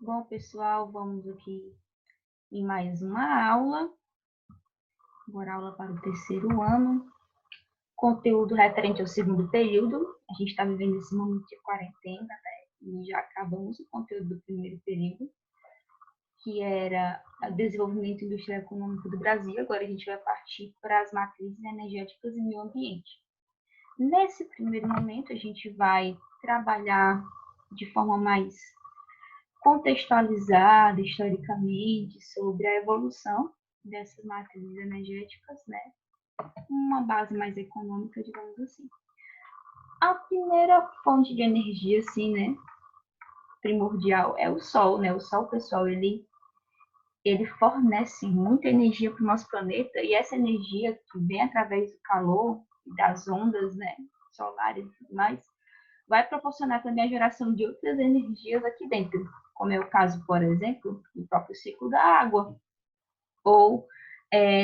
Bom, pessoal, vamos aqui em mais uma aula. Agora, aula para o terceiro ano. Conteúdo referente ao segundo período. A gente está vivendo esse momento de quarentena, né? E já acabamos o conteúdo do primeiro período, que era o desenvolvimento industrial e econômico do Brasil. Agora a gente vai partir para as matrizes energéticas e meio ambiente. Nesse primeiro momento, a gente vai trabalhar de forma mais contextualizada historicamente sobre a evolução dessas matrizes energéticas, né? Uma base mais econômica, digamos assim. A primeira fonte de energia, assim, né, primordial é o Sol, né? O Sol, pessoal, ele fornece muita energia para o nosso planeta e essa energia que vem através do calor e das ondas, né, solares e tudo mais, vai proporcionar também a geração de outras energias aqui dentro, como é o caso, por exemplo, do próprio ciclo da água, ou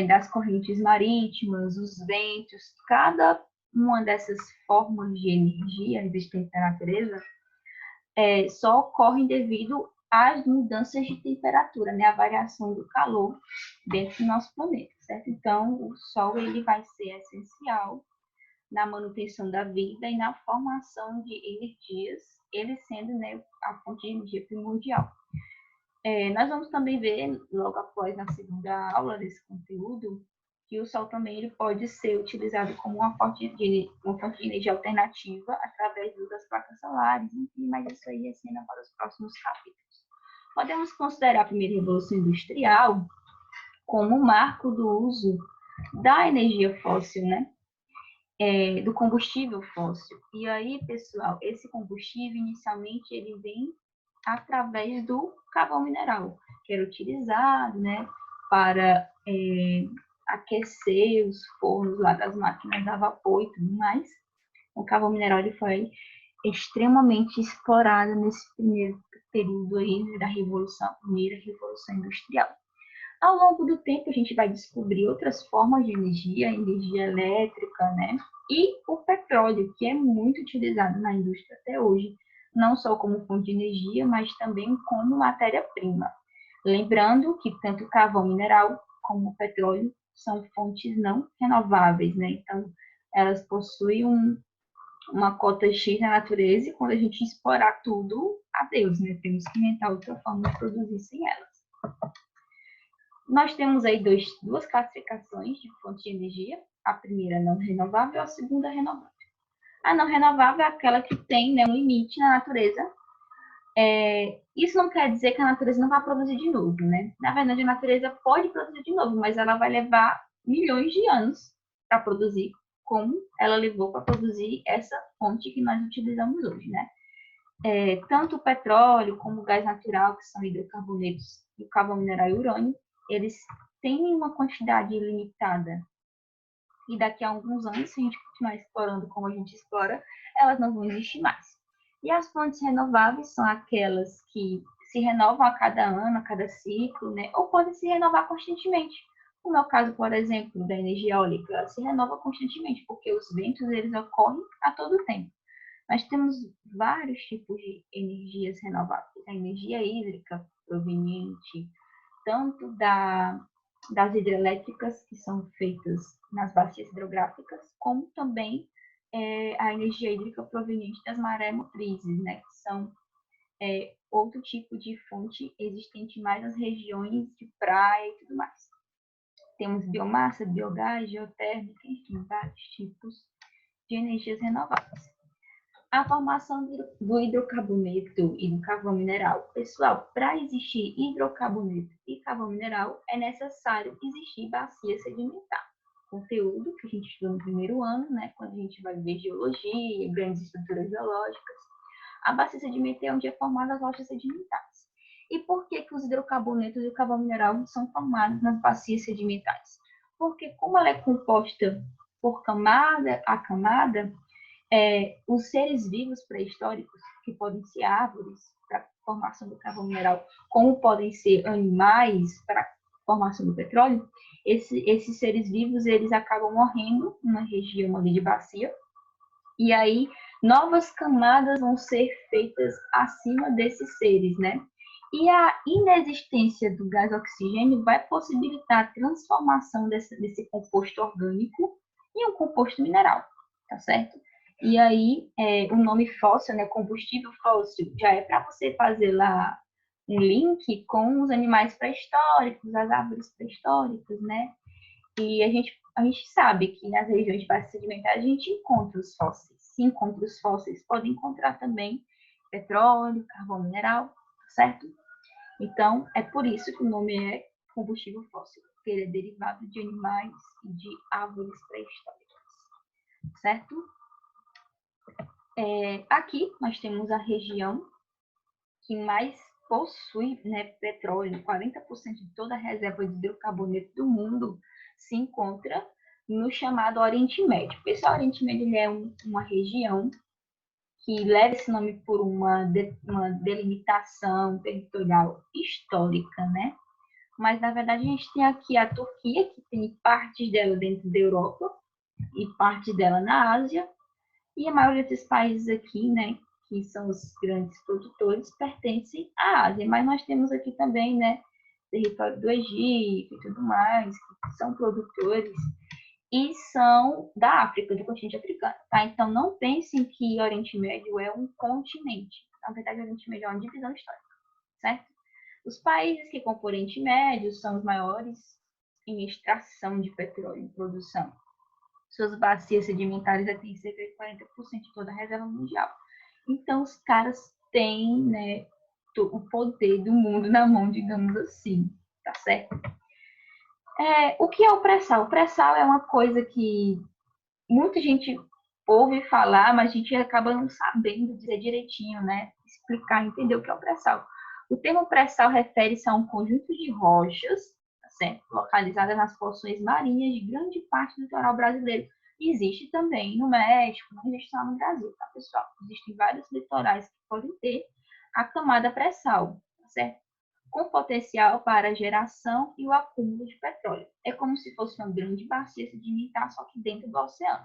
das correntes marítimas, os ventos. Cada uma dessas formas de energia existentes na natureza só ocorrem devido às mudanças de temperatura, né? A variação do calor dentro do nosso planeta, certo? Então, o Sol ele vai ser essencial na manutenção da vida e na formação de energias, ele sendo, né, a fonte de energia primordial. Nós vamos também ver, logo após na segunda aula desse conteúdo, que o Sol também ele pode ser utilizado como uma fonte de energia alternativa através das placas solares, enfim, mas isso aí é cena para os próximos capítulos. Podemos considerar a primeira revolução industrial como um marco do uso da energia fóssil, né? Do combustível fóssil. E aí, pessoal, esse combustível inicialmente ele vem através do carvão mineral, que era utilizado, né, para aquecer os fornos lá das máquinas a vapor e tudo mais. O carvão mineral ele foi extremamente explorado nesse primeiro período aí, né, da revolução, a primeira revolução industrial. Ao longo do tempo, a gente vai descobrir outras formas de energia, energia elétrica, né? E o petróleo, que é muito utilizado na indústria até hoje, não só como fonte de energia, mas também como matéria-prima. Lembrando que tanto o carvão mineral como o petróleo são fontes não renováveis, né? Então, elas possuem uma cota X na natureza e quando a gente explorar tudo, adeus, né? Temos que inventar outra forma de produzir sem elas. Nós temos aí duas classificações de fonte de energia. A primeira não renovável, a segunda renovável. A não renovável é aquela que tem, né, um limite na natureza. Isso não quer dizer que a natureza não vai produzir de novo, né? Na verdade, a natureza pode produzir de novo, mas ela vai levar milhões de anos para produzir, como ela levou para produzir essa fonte que nós utilizamos hoje, né? Tanto o petróleo como o gás natural, que são hidrocarbonetos, e o carvão mineral e urânio, eles têm uma quantidade limitada. E daqui a alguns anos, se a gente continuar explorando como a gente explora, elas não vão existir mais. E as fontes renováveis são aquelas que se renovam a cada ano, a cada ciclo, né? Ou podem se renovar constantemente. Como é o caso, por exemplo, da energia eólica, ela se renova constantemente, porque os ventos eles ocorrem a todo tempo. Nós temos vários tipos de energias renováveis. A energia hídrica proveniente tanto das hidrelétricas, que são feitas nas bacias hidrográficas, como também a energia hídrica proveniente das maré-motrizes, né, que são outro tipo de fonte existente mais nas regiões de praia e tudo mais. Temos biomassa, biogás, geotérmica, enfim, vários tipos de energias renováveis. A formação do hidrocarboneto e do carvão mineral. Pessoal, para existir hidrocarboneto e carvão mineral, é necessário existir bacia sedimentar. Conteúdo que a gente estudou no primeiro ano, né, quando a gente vai ver geologia, grandes estruturas geológicas. A bacia sedimentar é onde é formada as rochas sedimentares. E por que os hidrocarbonetos e o carvão mineral são formados nas bacias sedimentares? Porque como ela é composta por camada a camada, os seres vivos pré-históricos, que podem ser árvores para a formação do carvão mineral, como podem ser animais para a formação do petróleo, esses seres vivos eles acabam morrendo numa região ali de bacia, e aí novas camadas vão ser feitas acima desses seres, né? E a inexistência do gás oxigênio vai possibilitar a transformação desse composto orgânico em um composto mineral, tá certo? E aí, o nome fóssil, né, combustível fóssil, já é para você fazer lá um link com os animais pré-históricos, as árvores pré-históricas, né? E a gente sabe que nas regiões de base sedimentar a gente encontra os fósseis. Se encontra os fósseis, pode encontrar também petróleo, carvão mineral, certo? Então, é por isso que o nome é combustível fóssil, porque ele é derivado de animais e de árvores pré-históricas, certo? Aqui nós temos a região que mais possui, né, petróleo. 40% de toda a reserva de hidrocarboneto do mundo se encontra no chamado Oriente Médio. Esse Oriente Médio ele é uma região que leva esse nome por uma delimitação territorial histórica, né? Mas, na verdade, a gente tem aqui a Turquia, que tem partes dela dentro da Europa e parte dela na Ásia, e a maioria desses países aqui, né, que são os grandes produtores, pertencem à Ásia. Mas nós temos aqui também, né, território do Egito e tudo mais, que são produtores e são da África, do continente africano, tá? Então, não pensem que o Oriente Médio é um continente. Na verdade, o Oriente Médio é uma divisão histórica, certo? Os países que compõem o Oriente Médio são os maiores em extração de petróleo em produção. Suas bacias sedimentares detêm cerca de 40% de toda a reserva mundial. Então, os caras têm, né, o poder do mundo na mão, digamos assim, tá certo? O que é o pré-sal? O pré-sal é uma coisa que muita gente ouve falar, mas a gente acaba não sabendo dizer direitinho, né? Explicar, entender o que é o pré-sal. O termo pré-sal refere-se a um conjunto de rochas, tá certo? Localizadas nas porções marinhas de grande parte do litoral brasileiro. Existe também no México, não existe só no Brasil, tá, pessoal? Existem vários litorais que podem ter a camada pré-sal, tá certo? Com potencial para a geração e o acúmulo de petróleo. É como se fosse uma grande bacia sedimentar, só que dentro do oceano.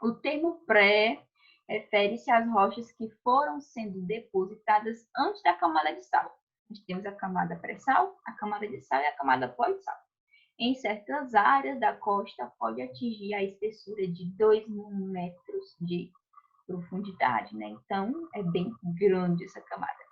O termo pré refere-se às rochas que foram sendo depositadas antes da camada de sal. Nós temos a camada pré-sal, a camada de sal e a camada pós-sal. Em certas áreas da costa, pode atingir a espessura de 2.000 metros de profundidade, né? Então, é bem grande essa camada.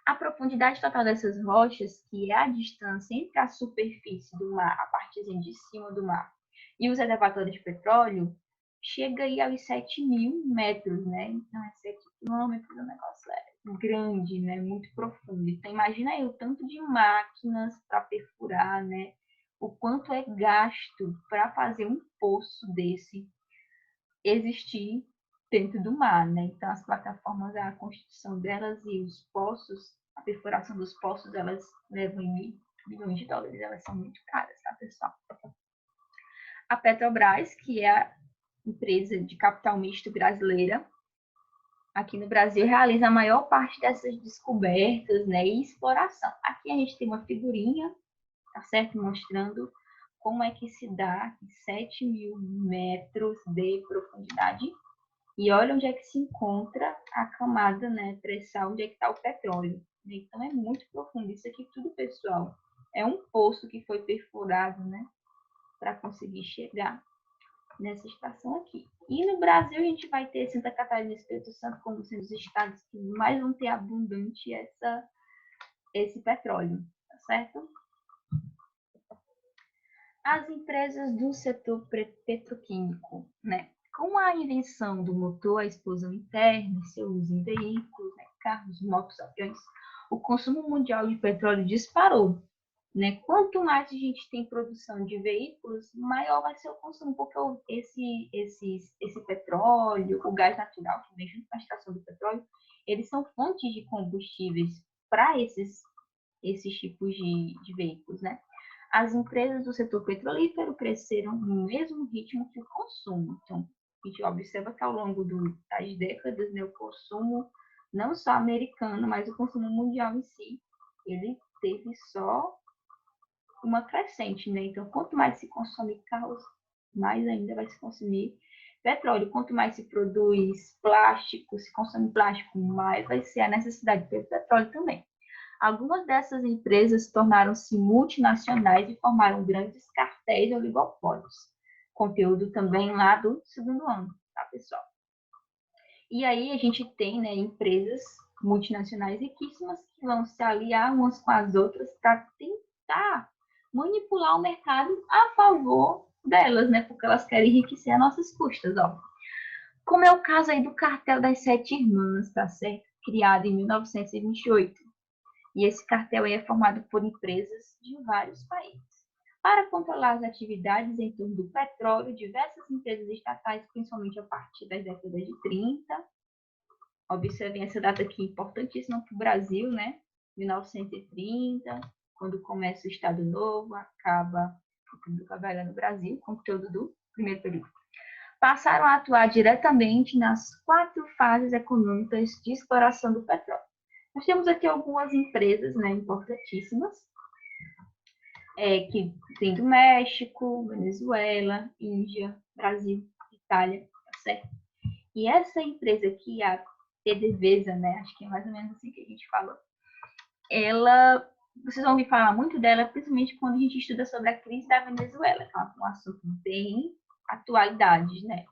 A profundidade total dessas rochas, que é a distância entre a superfície do mar, a partezinha de cima do mar, e os elevatórios de petróleo, chega aí aos 7.000 metros, né? Então, é 7 quilômetros, o negócio é grande, né? Muito profundo. Então, imagina aí o tanto de máquinas para perfurar, né? O quanto é gasto para fazer um poço desse existir dentro do mar, né? Então, as plataformas, a construção delas e os poços, a perfuração dos poços, elas levam em milhões de dólares. Elas são muito caras, tá, pessoal? A Petrobras, que é a empresa de capital misto brasileira, aqui no Brasil, realiza a maior parte dessas descobertas, né, e exploração. Aqui a gente tem uma figurinha, tá certo? Mostrando como é que se dá 7.000 metros de profundidade. E olha onde é que se encontra a camada, né, pré-sal, onde é que está o petróleo. Então, é muito profundo. Isso aqui tudo, pessoal, é um poço que foi perfurado, né, para conseguir chegar nessa estação aqui. E no Brasil, a gente vai ter Santa Catarina e Espírito Santo como sendo os estados que mais vão ter abundante esse petróleo, tá certo? As empresas do setor petroquímico, né? Com a invenção do motor a explosão interna, seu uso em veículos, né, carros, motos, aviões, o consumo mundial de petróleo disparou. Né? Quanto mais a gente tem produção de veículos, maior vai ser o consumo, porque esse petróleo, o gás natural que vem junto com a extração do petróleo, eles são fontes de combustíveis para esses tipos de veículos, né? As empresas do setor petrolífero cresceram no mesmo ritmo que o consumo. Então, a gente observa que ao longo das décadas, né, o consumo, não só americano, mas o consumo mundial em si, ele teve só uma crescente, né? Então, quanto mais se consome carros, mais ainda vai se consumir petróleo. Quanto mais se produz plástico, se consome plástico, mais vai ser a necessidade de petróleo também. Algumas dessas empresas tornaram-se multinacionais e formaram grandes cartéis e oligopólios. Conteúdo também lá do segundo ano, tá, pessoal? E aí a gente tem, né, empresas multinacionais riquíssimas que vão se aliar umas com as outras para tentar manipular o mercado a favor delas, né? Porque elas querem enriquecer a nossas custas, ó. Como é o caso aí do Cartel das Sete Irmãs, tá certo? Criado em 1928. E esse cartel aí é formado por empresas de vários países. Para controlar as atividades em torno do petróleo, diversas empresas estatais, principalmente a partir das décadas de 30, observem essa data aqui importantíssima para o Brasil, né? 1930, quando começa o Estado Novo, acaba a República Velha no Brasil, conteúdo do primeiro período. Passaram a atuar diretamente nas 4 fases econômicas de exploração do petróleo. Nós temos aqui algumas empresas, né, importantíssimas, que tem do México, Venezuela, Índia, Brasil, Itália, tá certo? E essa empresa aqui, a PDVSA, né, acho que é mais ou menos assim que a gente falou, vocês vão ouvir falar muito dela, principalmente quando a gente estuda sobre a crise da Venezuela, que é um assunto bem atualidade, né?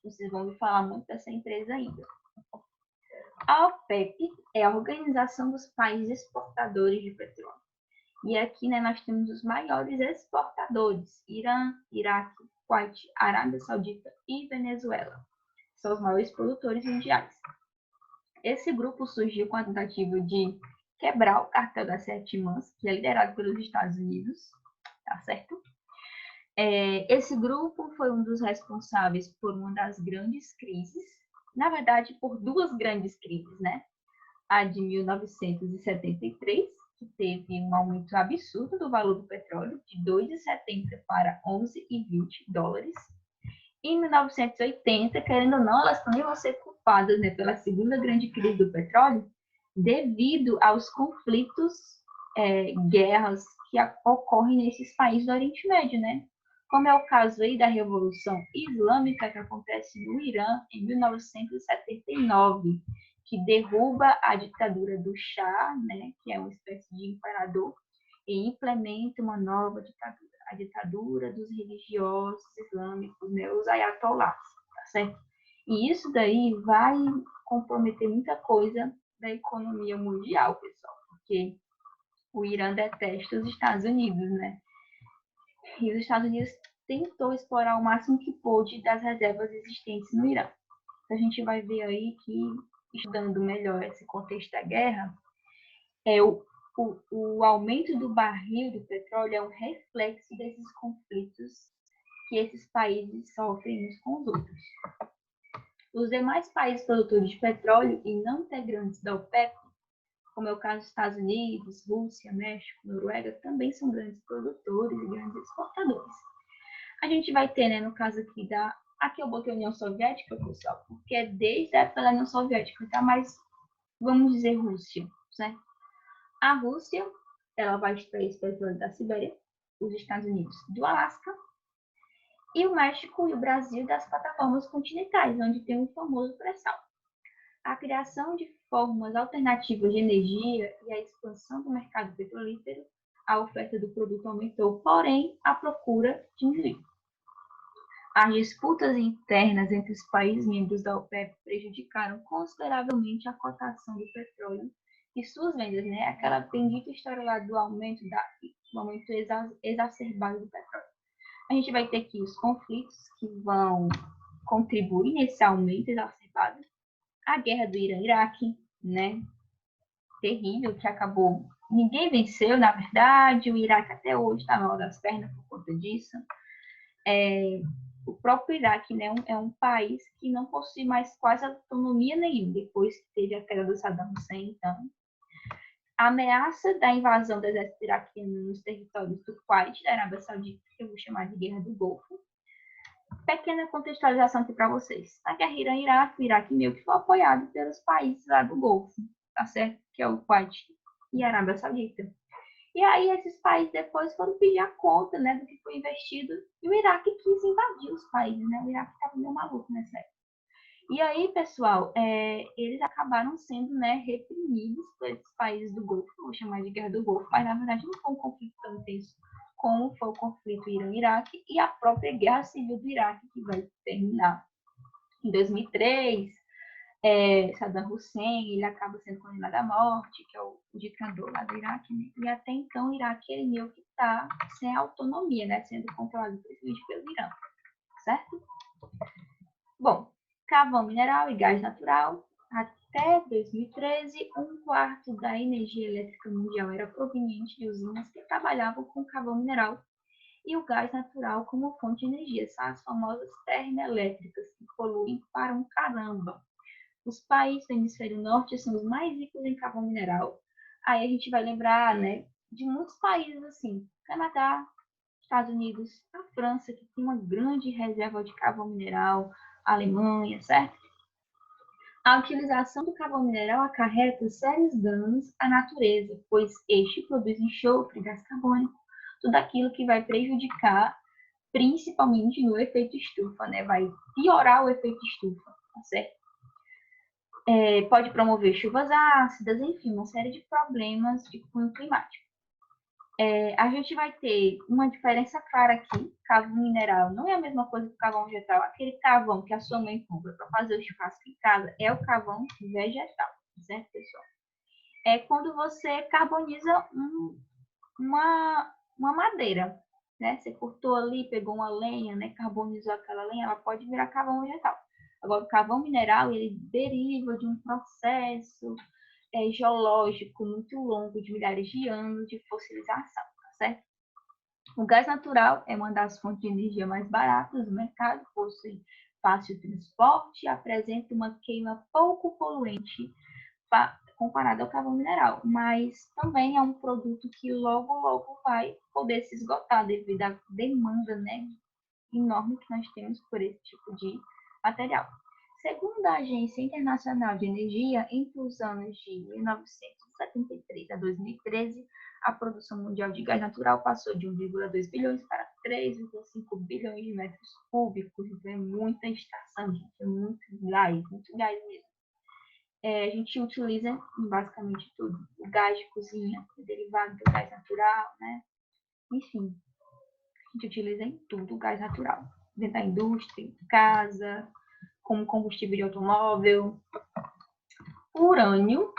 Vocês vão ouvir falar muito dessa empresa ainda. A OPEP é a Organização dos Países Exportadores de Petróleo. E aqui, né, nós temos os maiores exportadores: Irã, Iraque, Kuwait, Arábia Saudita e Venezuela. São os maiores produtores mundiais. Esse grupo surgiu com a tentativa de quebrar o cartel das Sete Irmãs, que é liderado pelos Estados Unidos, tá certo? Esse grupo foi um dos responsáveis por uma das grandes crises, na verdade, por 2 grandes crises, né? A de 1973, que teve um aumento absurdo do valor do petróleo, de 2,70 para 11,20 dólares. Em 1980, querendo ou não, elas também vão ser culpadas, né, pela segunda grande crise do petróleo, devido aos conflitos, guerras que ocorrem nesses países do Oriente Médio, né? Como é o caso aí da Revolução Islâmica, que acontece no Irã em 1979, que derruba a ditadura do Shah, né, que é uma espécie de imperador, e implementa uma nova ditadura, a ditadura dos religiosos islâmicos, né, os ayatollahs, tá certo? E isso daí vai comprometer muita coisa da economia mundial, pessoal, porque o Irã detesta os Estados Unidos, né? E os Estados Unidos tentou explorar o máximo que pôde das reservas existentes no Irã. A gente vai ver aí que, estudando melhor esse contexto da guerra, o aumento do barril do petróleo é um reflexo desses conflitos que esses países sofrem uns com os outros. Os demais países produtores de petróleo e não integrantes da OPEP, como é o caso dos Estados Unidos, Rússia, México, Noruega, também são grandes produtores e grandes exportadores. A gente vai ter, né, no caso aqui aqui eu botei a União Soviética, pessoal, porque é desde a época da União Soviética, tá? Mas vamos dizer Rússia, certo? A Rússia, ela vai extrair esse petróleo da Sibéria, os Estados Unidos do Alasca, e o México e o Brasil das plataformas continentais, onde tem o famoso pré-sal. A criação de formas alternativas de energia e a expansão do mercado petrolífero, a oferta do produto aumentou, porém a procura diminuiu. As disputas internas entre os países membros da OPEP prejudicaram consideravelmente a cotação do petróleo e suas vendas, né? Aquela bendita história lá do aumento exacerbado do petróleo. A gente vai ter aqui os conflitos que vão contribuir nesse aumento exacerbado. A guerra do Irã-Iraque, né? Terrível, que acabou. Ninguém venceu, na verdade. O Iraque até hoje está mal das pernas por conta disso. O próprio Iraque, né, é um país que não possui mais quase autonomia nenhuma, depois que teve a queda do Saddam Hussein, então. A ameaça da invasão do exército iraquiano nos territórios do Kuwait, da Arábia Saudita, que eu vou chamar de Guerra do Golfo. Pequena contextualização aqui para vocês. A guerra Irã-Iraque, o Iraque meio que foi apoiado pelos países lá do Golfo, tá certo? Que é o Kuwait e a Arábia Saudita. E aí esses países depois foram pedir a conta, né, do que foi investido, e o Iraque quis invadir os países, né? O Iraque estava meio maluco nessa época. E aí, pessoal, eles acabaram sendo, né, reprimidos por esses países do Golfo, vou chamar de Guerra do Golfo, mas na verdade não foi um conflito tão intenso como foi o conflito Irã-Iraque e a própria Guerra Civil do Iraque, que vai terminar em 2003. Saddam Hussein, ele acaba sendo condenado à morte, que é o ditador lá do Iraque, né? E até então o Iraque ele meio que está sem autonomia, né? Sendo controlado principalmente pelo Irã, certo? Bom, carvão mineral e gás natural. Até 2013, um quarto da energia elétrica mundial era proveniente de usinas que trabalhavam com carvão mineral e o gás natural como fonte de energia. São as famosas termoelétricas que poluem para um caramba. Os países do hemisfério norte são os mais ricos em carvão mineral. Aí a gente vai lembrar, né, de muitos países assim, Canadá, Estados Unidos, a França, que tem uma grande reserva de carvão mineral, a Alemanha, certo? A utilização do carvão mineral acarreta sérios danos à natureza, pois este produz enxofre, gás carbônico, tudo aquilo que vai prejudicar, principalmente no efeito estufa, né? Vai piorar o efeito estufa, tá certo? Pode promover chuvas ácidas, enfim, uma série de problemas de cunho climático. A gente vai ter uma diferença clara aqui. Carvão mineral não é a mesma coisa que o carvão vegetal. Aquele carvão que a sua mãe compra para fazer o churrasco em casa é o carvão vegetal, certo, pessoal? É quando você carboniza uma madeira, né? Você cortou ali, pegou uma lenha, né? Carbonizou aquela lenha, ela pode virar carvão vegetal. Agora, o carvão mineral, ele deriva de um processo geológico muito longo, de milhares de anos de fossilização, tá certo? O gás natural é uma das fontes de energia mais baratas do mercado, possui fácil transporte e apresenta uma queima pouco poluente comparado ao carvão mineral, mas também é um produto que logo vai poder se esgotar devido à demanda, né, enorme que nós temos por esse tipo de material. Segundo a Agência Internacional de Energia, entre os anos de 1973 a 2013, a produção mundial de gás natural passou de 1,2 bilhões para 3,5 bilhões de metros cúbicos. Então é muita estação, gente, é muito gás mesmo. A gente utiliza basicamente tudo. O gás de cozinha, derivado do gás natural, né? Enfim, a gente utiliza em tudo o gás natural. Dentro da indústria, em casa, como combustível de automóvel. Urânio,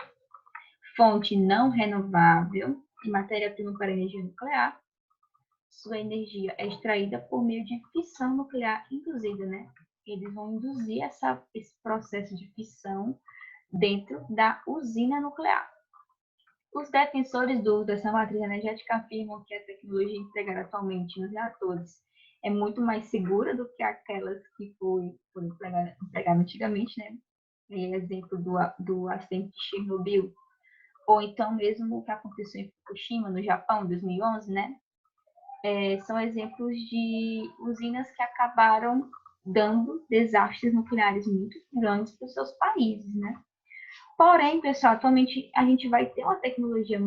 fonte não renovável e matéria-prima para energia nuclear. Sua energia é extraída por meio de fissão nuclear induzida, né? Eles vão induzir esse processo de fissão dentro da usina nuclear. Os defensores do uso dessa matriz energética afirmam que a tecnologia empregada atualmente nos reatores é muito mais segura do que aquelas que foram empregadas antigamente, né? Exemplo do acidente de Chernobyl, ou então mesmo o que aconteceu em Fukushima, no Japão, em 2011, né? São exemplos de usinas que acabaram dando desastres nucleares muito grandes para os seus países, né? Porém, pessoal, atualmente a gente vai ter uma tecnologia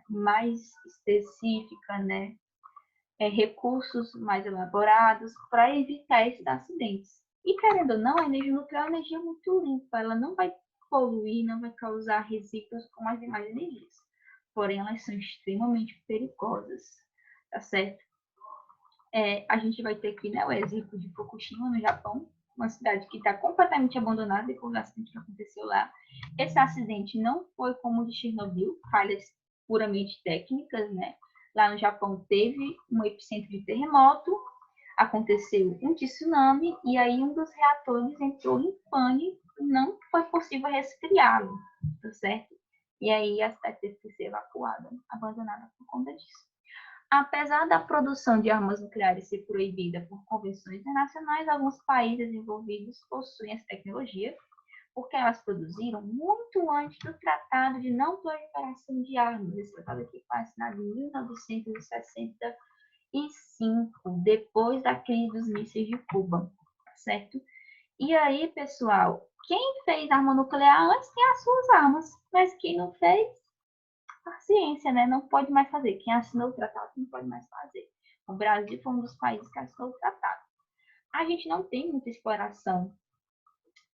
mais específica, né? Recursos mais elaborados para evitar esses acidentes. E querendo ou não, a energia nuclear é uma energia muito limpa, ela não vai poluir, não vai causar resíduos como as demais energias. Porém, elas são extremamente perigosas, tá certo? A gente vai ter aqui, né, o exemplo de Fukushima, no Japão, uma cidade que está completamente abandonada depois do acidente que aconteceu lá. Esse acidente não foi como o de Chernobyl, falhas puramente técnicas, né? Lá no Japão teve um epicentro de terremoto, aconteceu um tsunami e aí um dos reatores entrou em pane e não foi possível resfriá-lo, tá certo? E aí a cidade teve que ser evacuada, abandonada por conta disso. Apesar da produção de armas nucleares ser proibida por convenções internacionais, alguns países envolvidos possuem essa tecnologia, porque elas produziram muito antes do Tratado de Não Proliferação de Armas. Esse tratado aqui foi assinado em 1965, depois da crise dos mísseis de Cuba, certo? E aí, pessoal, quem fez arma nuclear antes tem as suas armas, mas quem não fez, paciência, né? Não pode mais fazer. Quem assinou o tratado não pode mais fazer. O Brasil foi um dos países que assinou o tratado. A gente não tem muita exploração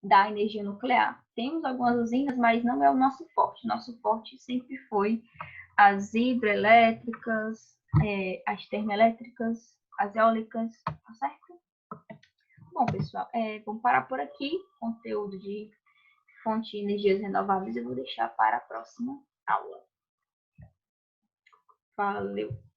da energia nuclear. Temos algumas usinas, mas não é o nosso forte. Nosso forte sempre foi as hidrelétricas, as termoelétricas, as eólicas, tá certo? Bom, pessoal, vamos parar por aqui. Conteúdo de fonte de energias renováveis eu vou deixar para a próxima aula. Valeu!